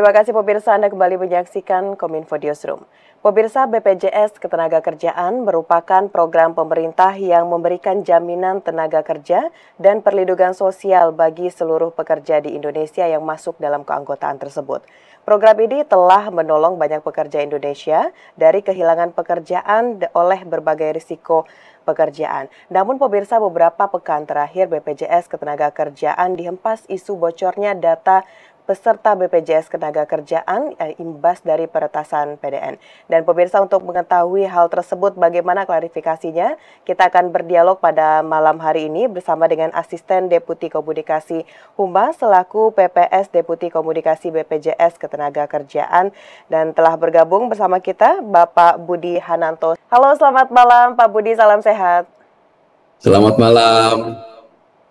Terima kasih pemirsa, Anda kembali menyaksikan Kominfo Newsroom. Pemirsa, BPJS Ketenagakerjaan merupakan program pemerintah yang memberikan jaminan tenaga kerja dan perlindungan sosial bagi seluruh pekerja di Indonesia yang masuk dalam keanggotaan tersebut. Program ini telah menolong banyak pekerja Indonesia dari kehilangan pekerjaan oleh berbagai risiko pekerjaan. Namun pemirsa, beberapa pekan terakhir BPJS Ketenagakerjaan dihempas isu bocornya data peserta BPJS Ketenagakerjaan imbas dari peretasan PDN. Dan pemirsa, untuk mengetahui hal tersebut bagaimana klarifikasinya, kita akan berdialog pada malam hari ini bersama dengan Asisten Deputi Komunikasi Humas selaku PPS Deputi Komunikasi BPJS Ketenagakerjaan, dan telah bergabung bersama kita Bapak Budi Hananto. Halo, selamat malam Pak Budi, salam sehat. Selamat malam.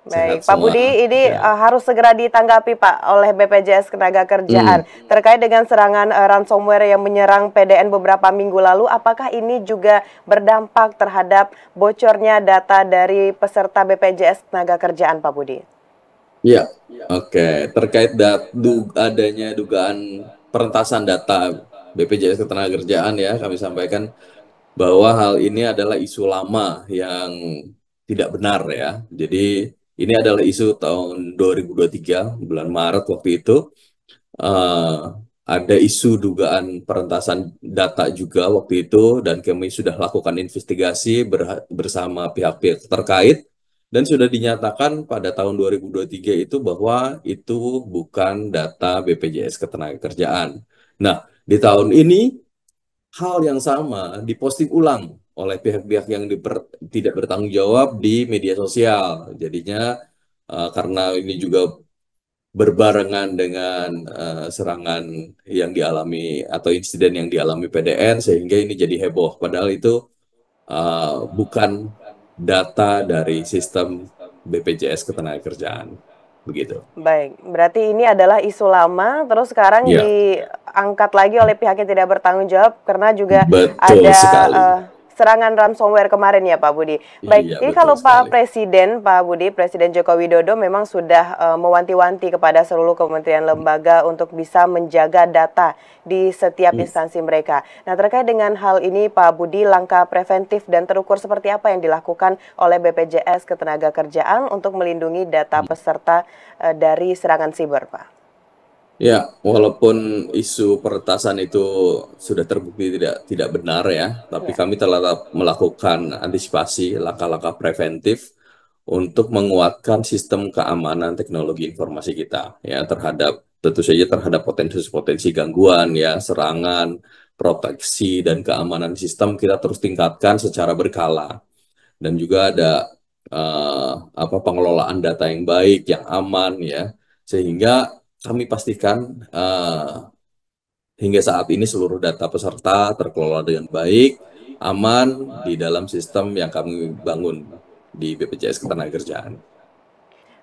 Baik, Sehat Pak semua. Budi, ini Ya. harus segera ditanggapi Pak oleh BPJS Ketenagakerjaan Hmm. terkait dengan serangan ransomware yang menyerang PDN beberapa minggu lalu. Apakah ini juga berdampak terhadap bocornya data dari peserta BPJS Ketenagakerjaan, Pak Budi? Ya. Oke. Terkait adanya dugaan peretasan data BPJS Ketenagakerjaan, ya, kami sampaikan bahwa hal ini adalah isu lama yang tidak benar, ya. Jadi ini adalah isu tahun 2023 bulan Maret waktu itu. eh, ada isu dugaan perentasan data juga waktu itu, dan kami sudah lakukan investigasi bersama pihak-pihak terkait, dan sudah dinyatakan pada tahun 2023 itu bahwa itu bukan data BPJS Ketenagakerjaan. Nah, di tahun ini hal yang sama diposting ulang oleh pihak-pihak yang tidak bertanggung jawab di media sosial. Jadinya karena ini juga berbarengan dengan serangan yang dialami atau insiden yang dialami PDN, sehingga ini jadi heboh. Padahal itu bukan data dari sistem BPJS Ketenagakerjaan. Begitu. Baik, berarti ini adalah isu lama, terus sekarang Ya, diangkat lagi oleh pihak yang tidak bertanggung jawab karena juga betul ada sekali. serangan ransomware kemarin ya Pak Budi. Baik, Iya, ini betul kalau sekali. Pak Budi, Presiden Joko Widodo memang sudah mewanti-wanti kepada seluruh kementerian lembaga untuk bisa menjaga data di setiap Hmm. instansi mereka. Nah, terkait dengan hal ini Pak Budi, langkah preventif dan terukur seperti apa yang dilakukan oleh BPJS Ketenagakerjaan untuk melindungi data peserta dari serangan siber, Pak? Ya, walaupun isu peretasan itu sudah terbukti tidak benar, ya, tapi Ya. kami telah melakukan antisipasi langkah-langkah preventif untuk menguatkan sistem keamanan teknologi informasi kita, ya, terhadap tentu saja terhadap potensi-potensi gangguan, ya, serangan, proteksi dan keamanan sistem kita terus tingkatkan secara berkala, dan juga ada pengelolaan data yang baik, yang aman, ya, sehingga kami pastikan hingga saat ini seluruh data peserta terkelola dengan baik, aman di dalam sistem yang kami bangun di BPJS Ketenagakerjaan.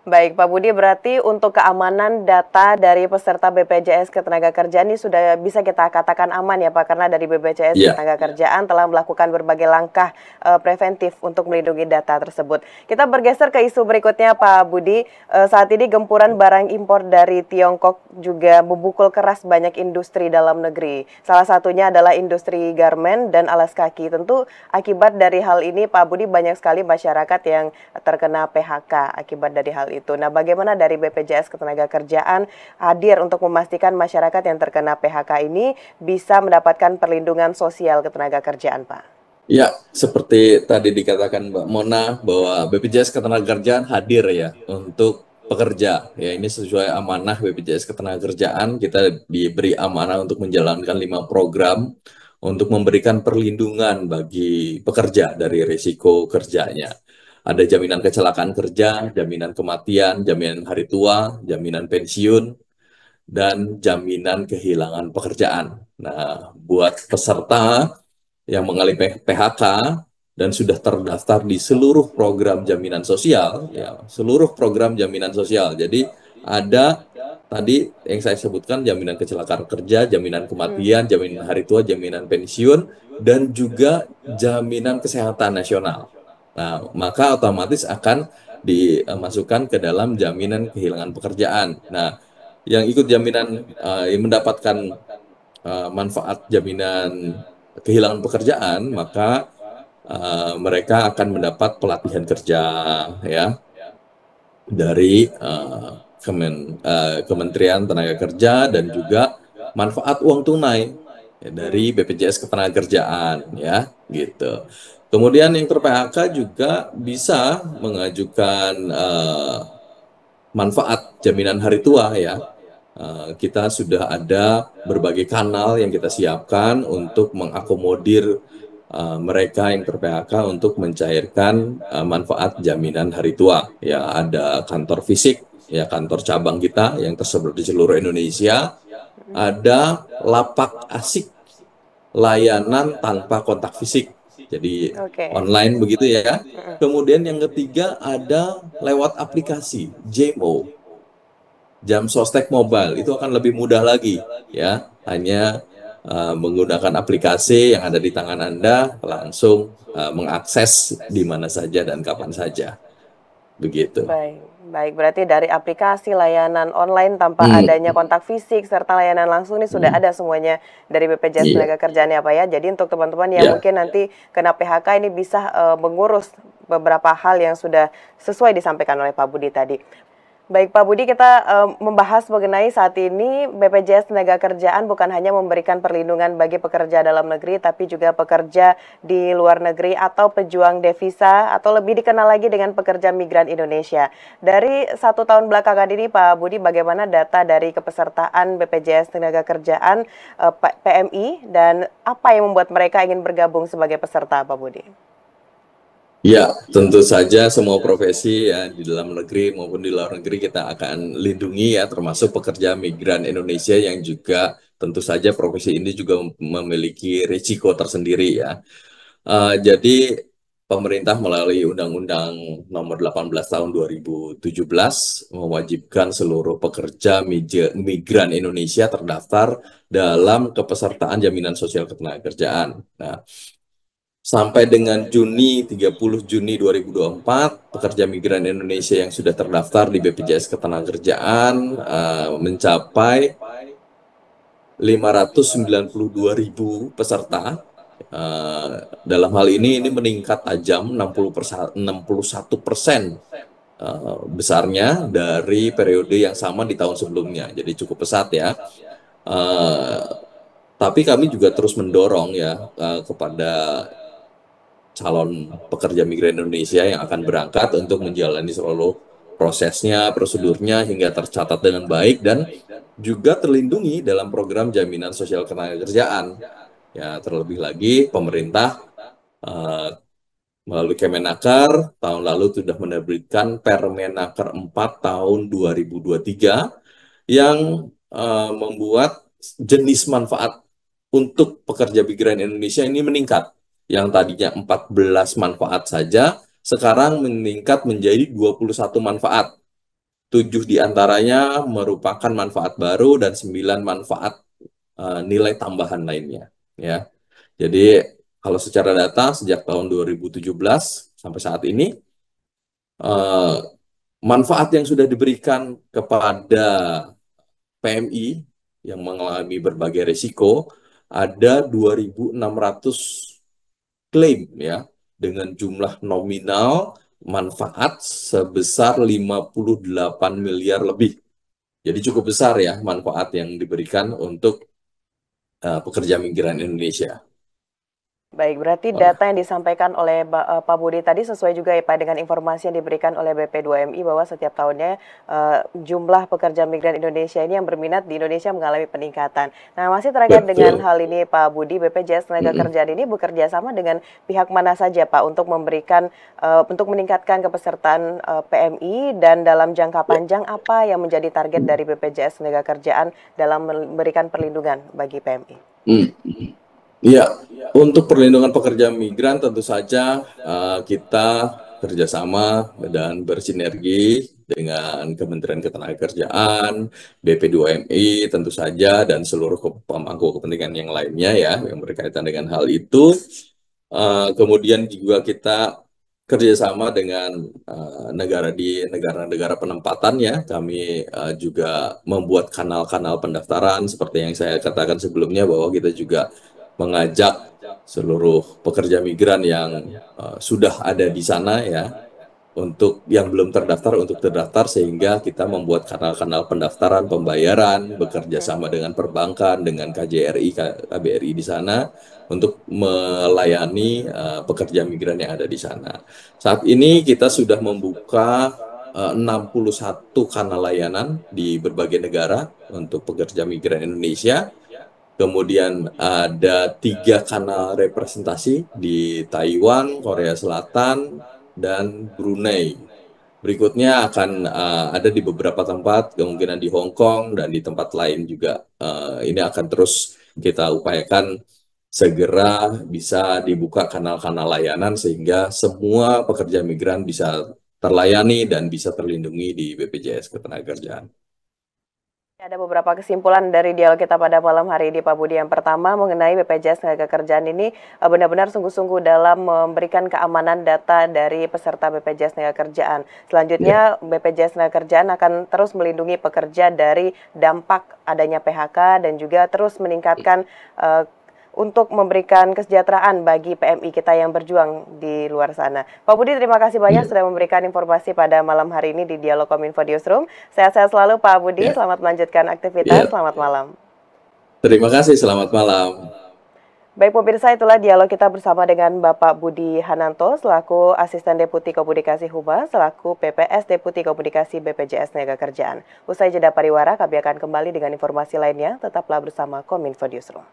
Baik, Pak Budi, berarti untuk keamanan data dari peserta BPJS Ketenagakerjaan ini sudah bisa kita katakan aman ya Pak, karena dari BPJS Iya. Ketenagakerjaan telah melakukan berbagai langkah preventif untuk melindungi data tersebut. Kita bergeser ke isu berikutnya Pak Budi. Saat ini gempuran barang impor dari Tiongkok juga memukul keras banyak industri dalam negeri. Salah satunya adalah industri garmen dan alas kaki. Tentu akibat dari hal ini Pak Budi, banyak sekali masyarakat yang terkena PHK akibat dari hal itu. Nah, bagaimana dari BPJS Ketenagakerjaan hadir untuk memastikan masyarakat yang terkena PHK ini bisa mendapatkan perlindungan sosial ketenagakerjaan, Pak? Ya, seperti tadi dikatakan Mbak Mona bahwa BPJS Ketenagakerjaan hadir, ya, untuk pekerja. Ya, ini sesuai amanah BPJS Ketenagakerjaan. Kita diberi amanah untuk menjalankan 5 program untuk memberikan perlindungan bagi pekerja dari risiko kerjanya. Ada jaminan kecelakaan kerja, jaminan kematian, jaminan hari tua, jaminan pensiun, dan jaminan kehilangan pekerjaan. Nah, buat peserta yang mengalami PHK dan sudah terdaftar di seluruh program jaminan sosial, ya, seluruh program jaminan sosial. Jadi ada tadi yang saya sebutkan, jaminan kecelakaan kerja, jaminan kematian, jaminan hari tua, jaminan pensiun, dan juga jaminan kesehatan nasional. Nah, maka otomatis akan dimasukkan ke dalam jaminan kehilangan pekerjaan. Nah, yang ikut jaminan yang mendapatkan manfaat jaminan kehilangan pekerjaan, maka mereka akan mendapat pelatihan kerja ya dari Kementerian Tenaga Kerja dan juga manfaat uang tunai ya, dari BPJS Ketenagakerjaan ya gitu. Kemudian yang ter-PHK juga bisa mengajukan manfaat jaminan hari tua ya. Kita sudah ada berbagai kanal yang kita siapkan untuk mengakomodir mereka yang ter-PHK untuk mencairkan manfaat jaminan hari tua. Ya, ada kantor fisik, ya kantor cabang kita yang tersebar di seluruh Indonesia. Ada lapak asik layanan tanpa kontak fisik. Jadi Oke. online begitu ya. Kemudian yang ketiga ada lewat aplikasi JMO, Jam Sostek Mobile. Itu akan lebih mudah lagi ya. Hanya menggunakan aplikasi yang ada di tangan Anda langsung mengakses di mana saja dan kapan saja. Begitu. Baik, baik. Berarti dari aplikasi layanan online tanpa Hmm, adanya kontak fisik serta layanan langsung ini sudah hmm, ada semuanya dari BPJS iya, Tenagakerjaan ya Pak ya. Jadi untuk teman-teman yang ya. mungkin nanti kena PHK ini bisa mengurus beberapa hal yang sudah sesuai disampaikan oleh Pak Budi tadi. Baik Pak Budi, kita membahas mengenai saat ini BPJS Tenagakerjaan bukan hanya memberikan perlindungan bagi pekerja dalam negeri, tapi juga pekerja di luar negeri atau pejuang devisa atau lebih dikenal lagi dengan pekerja migran Indonesia. Dari 1 tahun belakangan ini Pak Budi, bagaimana data dari kepesertaan BPJS Tenagakerjaan PMI dan apa yang membuat mereka ingin bergabung sebagai peserta Pak Budi? Ya, tentu saja semua profesi ya di dalam negeri maupun di luar negeri kita akan lindungi ya, termasuk pekerja migran Indonesia yang juga tentu saja profesi ini juga memiliki risiko tersendiri ya. Jadi pemerintah melalui Undang-Undang Nomor 18 Tahun 2017 mewajibkan seluruh pekerja migran Indonesia terdaftar dalam kepesertaan jaminan sosial ketenagakerjaan. Nah, sampai dengan 30 Juni 2024, pekerja migran Indonesia yang sudah terdaftar di BPJS Ketenagakerjaan mencapai 592.000 peserta. Dalam hal ini meningkat tajam 61% besarnya dari periode yang sama di tahun sebelumnya. Jadi cukup pesat ya. Eh, tapi kami juga terus mendorong ya kepada calon pekerja migran Indonesia yang akan berangkat untuk menjalani seluruh prosesnya, prosedurnya hingga tercatat dengan baik dan juga terlindungi dalam program jaminan sosial ketenagakerjaan. Ya, terlebih lagi pemerintah eh, melalui Kemenaker tahun lalu sudah menerbitkan Permenaker 4 tahun 2023 yang membuat jenis manfaat untuk pekerja migran Indonesia ini meningkat. Yang tadinya 14 manfaat saja, sekarang meningkat menjadi 21 manfaat. 7 diantaranya merupakan manfaat baru dan 9 manfaat nilai tambahan lainnya. Ya, jadi kalau secara data sejak tahun 2017 sampai saat ini, eh, manfaat yang sudah diberikan kepada PMI yang mengalami berbagai risiko ada 2.600 klaim ya dengan jumlah nominal manfaat sebesar 58 miliar lebih. Jadi cukup besar ya manfaat yang diberikan untuk pekerja migran Indonesia. Baik, berarti data yang disampaikan oleh Pak Budi tadi sesuai juga ya Pak dengan informasi yang diberikan oleh BP2MI bahwa setiap tahunnya jumlah pekerja migran Indonesia ini yang berminat di Indonesia mengalami peningkatan. Nah, masih terkait dengan Betul. hal ini Pak Budi, BPJS Mm-mm. Tenagakerjaan ini bekerja sama dengan pihak mana saja Pak untuk memberikan untuk meningkatkan kepesertaan PMI dan dalam jangka Ya. panjang apa yang menjadi target dari BPJS Tenagakerjaan dalam memberikan perlindungan bagi PMI? Mm. Iya, untuk perlindungan pekerja migran tentu saja kita kerjasama dan bersinergi dengan Kementerian Ketenagakerjaan, BP2MI tentu saja, dan seluruh pemangku kepentingan yang lainnya ya yang berkaitan dengan hal itu. Kemudian juga kita kerjasama dengan negara di negara-negara penempatannya, kami juga membuat kanal-kanal pendaftaran seperti yang saya katakan sebelumnya bahwa kita juga mengajak seluruh pekerja migran yang sudah ada di sana ya untuk yang belum terdaftar untuk terdaftar sehingga kita membuat kanal-kanal pendaftaran pembayaran bekerja sama dengan perbankan dengan KJRI KBRI di sana untuk melayani pekerja migran yang ada di sana. Saat ini kita sudah membuka 61 kanal layanan di berbagai negara untuk pekerja migran Indonesia. Kemudian ada 3 kanal representasi di Taiwan, Korea Selatan, dan Brunei. Berikutnya akan ada di beberapa tempat, kemungkinan di Hong Kong dan di tempat lain juga. Ini akan terus kita upayakan segera bisa dibuka kanal-kanal layanan sehingga semua pekerja migran bisa terlayani dan bisa terlindungi di BPJS Ketenagakerjaan. Ada beberapa kesimpulan dari dialog kita pada malam hari ini, Pak Budi. Yang pertama mengenai BPJS Ketenagakerjaan ini benar-benar sungguh-sungguh dalam memberikan keamanan data dari peserta BPJS Ketenagakerjaan. Selanjutnya, BPJS Ketenagakerjaan akan terus melindungi pekerja dari dampak adanya PHK dan juga terus meningkatkan untuk memberikan kesejahteraan bagi PMI kita yang berjuang di luar sana. Pak Budi, terima kasih banyak sudah memberikan informasi pada malam hari ini di Dialog Kominfo Newsroom. Sehat-sehat selalu Pak Budi, selamat melanjutkan aktivitas, selamat malam. Terima kasih, selamat malam. Baik pemirsa, itulah dialog kita bersama dengan Bapak Budi Hananto selaku Asisten Deputi Komunikasi Humas, selaku PPS Deputi Komunikasi BPJS Ketenagakerjaan. Usai jeda pariwara, kami akan kembali dengan informasi lainnya. Tetaplah bersama Kominfo Newsroom.